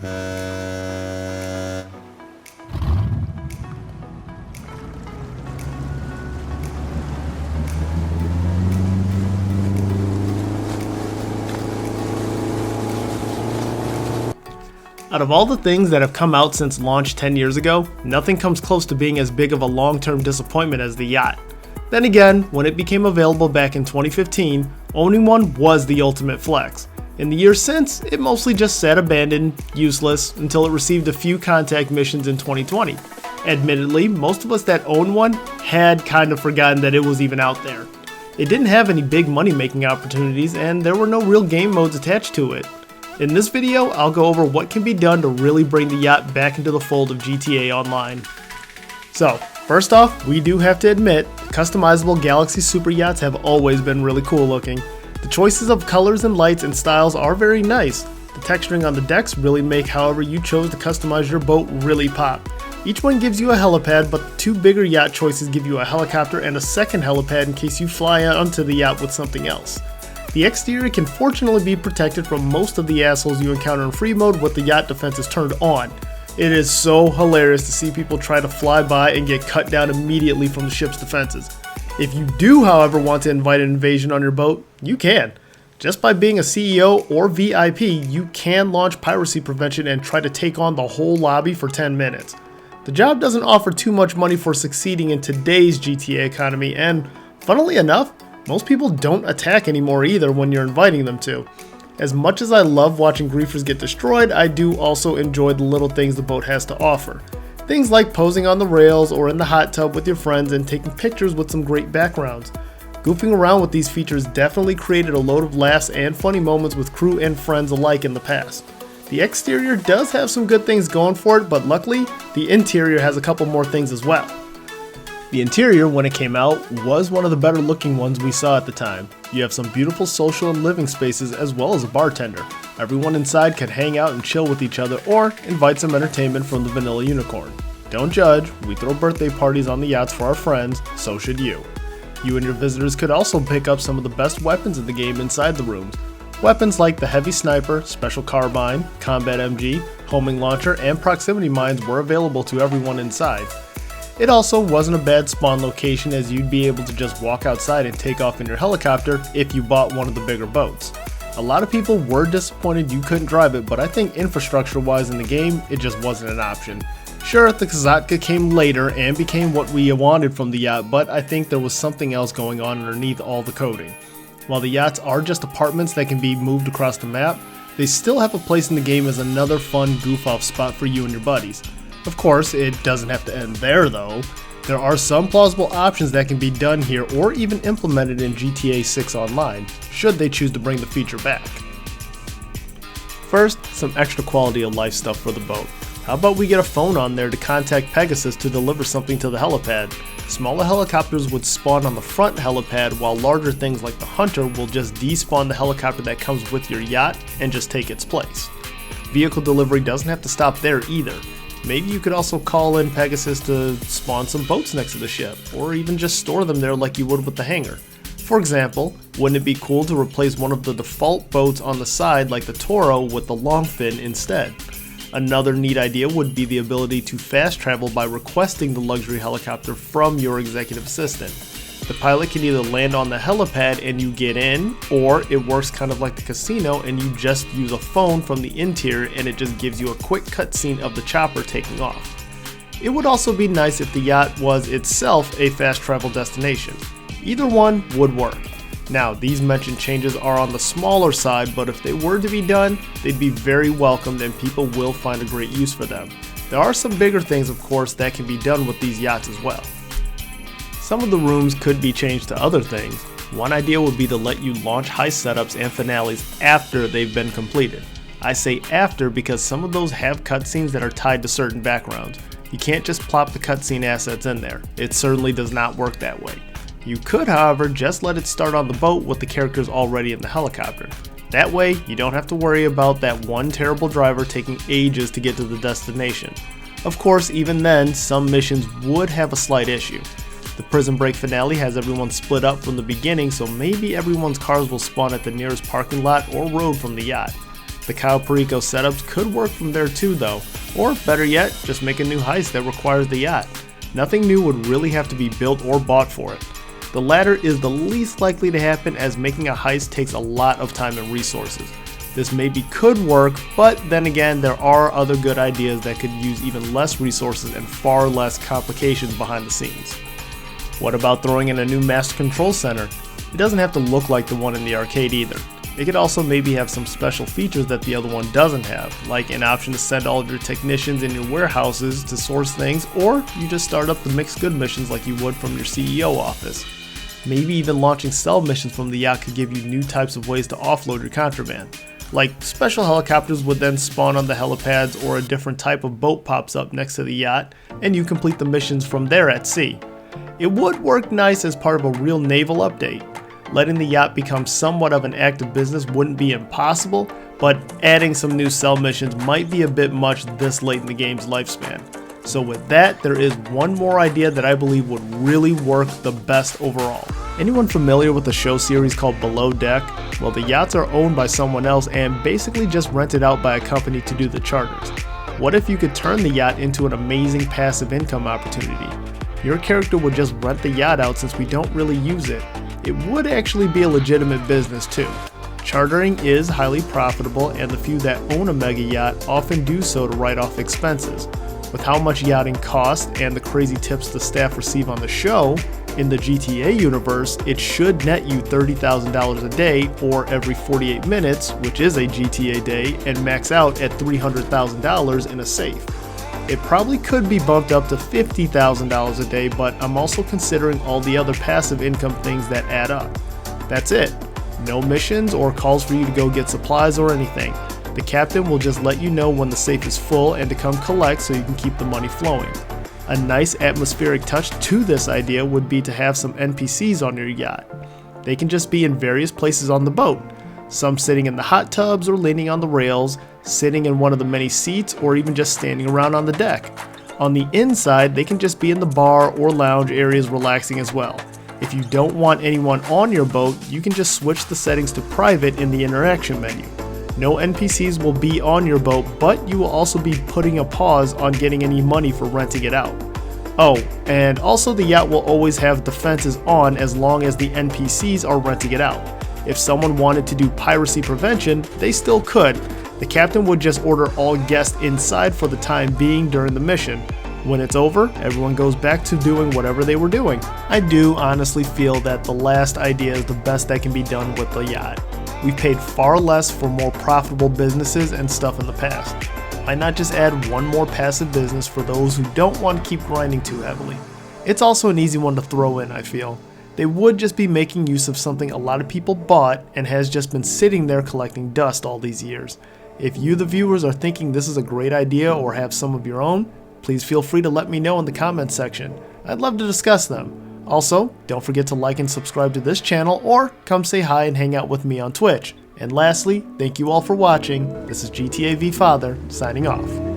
Out of all the things that have come out since launch 10 years ago, nothing comes close to being as big of a long-term disappointment as the yacht. Then again, when it became available back in 2015, owning one was the ultimate flex. In the years since, it mostly just sat abandoned, useless, until it received a few contact missions in 2020. Admittedly, most of us that owned one had kind of forgotten that it was even out there. It didn't have any big money-making opportunities, and there were no real game modes attached to it. In this video, I'll go over what can be done to really bring the yacht back into the fold of GTA Online. So, first off, we do have to admit, customizable Galaxy Super Yachts have always been really cool looking. The choices of colors and lights and styles are very nice. The texturing on the decks really make however you chose to customize your boat really pop. Each one gives you a helipad, but the two bigger yacht choices give you a helicopter and a second helipad in case you fly onto the yacht with something else. The exterior can fortunately be protected from most of the assholes you encounter in free mode with the yacht defenses turned on. It is so hilarious to see people try to fly by and get cut down immediately from the ship's defenses. If you do, however, want to invite an invasion on your boat, you can. Just by being a CEO or VIP, you can launch piracy prevention and try to take on the whole lobby for 10 minutes. The job doesn't offer too much money for succeeding in today's GTA economy, and funnily enough, most people don't attack anymore either when you're inviting them to. As much as I love watching griefers get destroyed, I do also enjoy the little things the boat has to offer. Things like posing on the rails or in the hot tub with your friends and taking pictures with some great backgrounds. Goofing around with these features definitely created a load of laughs and funny moments with crew and friends alike in the past. The exterior does have some good things going for it, but luckily, the interior has a couple more things as well. The interior, when it came out, was one of the better looking ones we saw at the time. You have some beautiful social and living spaces as well as a bartender. Everyone inside can hang out and chill with each other or invite some entertainment from the Vanilla Unicorn. Don't judge, we throw birthday parties on the yachts for our friends, so should you. You and your visitors could also pick up some of the best weapons in the game inside the rooms. Weapons like the Heavy Sniper, Special Carbine, Combat MG, Homing Launcher, and Proximity Mines were available to everyone inside. It also wasn't a bad spawn location, as you'd be able to just walk outside and take off in your helicopter if you bought one of the bigger boats. A lot of people were disappointed you couldn't drive it, but I think infrastructure wise in the game, it just wasn't an option. Sure, the Kazatka came later and became what we wanted from the yacht, but I think there was something else going on underneath all the coding. While the yachts are just apartments that can be moved across the map, they still have a place in the game as another fun goof off spot for you and your buddies. Of course, it doesn't have to end there though. There are some plausible options that can be done here or even implemented in GTA 6 Online, should they choose to bring the feature back. First, some extra quality of life stuff for the boat. How about we get a phone on there to contact Pegasus to deliver something to the helipad? Smaller helicopters would spawn on the front helipad, while larger things like the Hunter will just despawn the helicopter that comes with your yacht and just take its place. Vehicle delivery doesn't have to stop there either. Maybe you could also call in Pegasus to spawn some boats next to the ship, or even just store them there like you would with the hangar. For example, wouldn't it be cool to replace one of the default boats on the side like the Toro with the long fin instead? Another neat idea would be the ability to fast travel by requesting the luxury helicopter from your executive assistant. The pilot can either land on the helipad and you get in, or it works kind of like the casino and you just use a phone from the interior and it just gives you a quick cutscene of the chopper taking off. It would also be nice if the yacht was itself a fast travel destination. Either one would work. Now, these mentioned changes are on the smaller side, but if they were to be done, they'd be very welcomed and people will find a great use for them. There are some bigger things, of course, that can be done with these yachts as well. Some of the rooms could be changed to other things. One idea would be to let you launch heist setups and finales after they've been completed. I say after because some of those have cutscenes that are tied to certain backgrounds. You can't just plop the cutscene assets in there. It certainly does not work that way. You could, however, just let it start on the boat with the characters already in the helicopter. That way, you don't have to worry about that one terrible driver taking ages to get to the destination. Of course, even then, some missions would have a slight issue. The Prison Break finale has everyone split up from the beginning, so maybe everyone's cars will spawn at the nearest parking lot or road from the yacht. The Kyle Perico setups could work from there too though, or better yet, just make a new heist that requires the yacht. Nothing new would really have to be built or bought for it. The latter is the least likely to happen as making a heist takes a lot of time and resources. This maybe could work, but then again there are other good ideas that could use even less resources and far less complications behind the scenes. What about throwing in a new master control center? It doesn't have to look like the one in the arcade either. It could also maybe have some special features that the other one doesn't have, like an option to send all of your technicians in your warehouses to source things, or you just start up the mixed good missions like you would from your CEO office. Maybe even launching sell missions from the yacht could give you new types of ways to offload your contraband. Like special helicopters would then spawn on the helipads, or a different type of boat pops up next to the yacht and you complete the missions from there at sea. It would work nice as part of a real naval update. Letting the yacht become somewhat of an active business wouldn't be impossible, but adding some new sell missions might be a bit much this late in the game's lifespan. So with that, there is one more idea that I believe would really work the best overall. Anyone familiar with the show series called Below Deck? Well, the yachts are owned by someone else and basically just rented out by a company to do the charters. What if you could turn the yacht into an amazing passive income opportunity? Your character would just rent the yacht out since we don't really use it. It would actually be a legitimate business too. Chartering is highly profitable and the few that own a mega yacht often do so to write off expenses. With how much yachting costs and the crazy tips the staff receive on the show, in the GTA universe, it should net you $30,000 a day or every 48 minutes, which is a GTA day, and max out at $300,000 in a safe. It probably could be bumped up to $50,000 a day, but I'm also considering all the other passive income things that add up. That's it. No missions or calls for you to go get supplies or anything. The captain will just let you know when the safe is full and to come collect so you can keep the money flowing. A nice atmospheric touch to this idea would be to have some NPCs on your yacht. They can just be in various places on the boat. Some sitting in the hot tubs or leaning on the rails, sitting in one of the many seats, or even just standing around on the deck. On the inside, they can just be in the bar or lounge areas relaxing as well. If you don't want anyone on your boat, you can just switch the settings to private in the interaction menu. No NPCs will be on your boat, but you will also be putting a pause on getting any money for renting it out. Oh, and also the yacht will always have defenses on as long as the NPCs are renting it out. If someone wanted to do piracy prevention, they still could. The captain would just order all guests inside for the time being during the mission. When it's over, everyone goes back to doing whatever they were doing. I do honestly feel that the last idea is the best that can be done with the yacht. We've paid far less for more profitable businesses and stuff in the past. Why not just add one more passive business for those who don't want to keep grinding too heavily? It's also an easy one to throw in, I feel. They would just be making use of something a lot of people bought and has just been sitting there collecting dust all these years. If you, the viewers, are thinking this is a great idea or have some of your own, please feel free to let me know in the comments section. I'd love to discuss them. Also, don't forget to like and subscribe to this channel or come say hi and hang out with me on Twitch. And lastly, thank you all for watching. This is gtavfather signing off.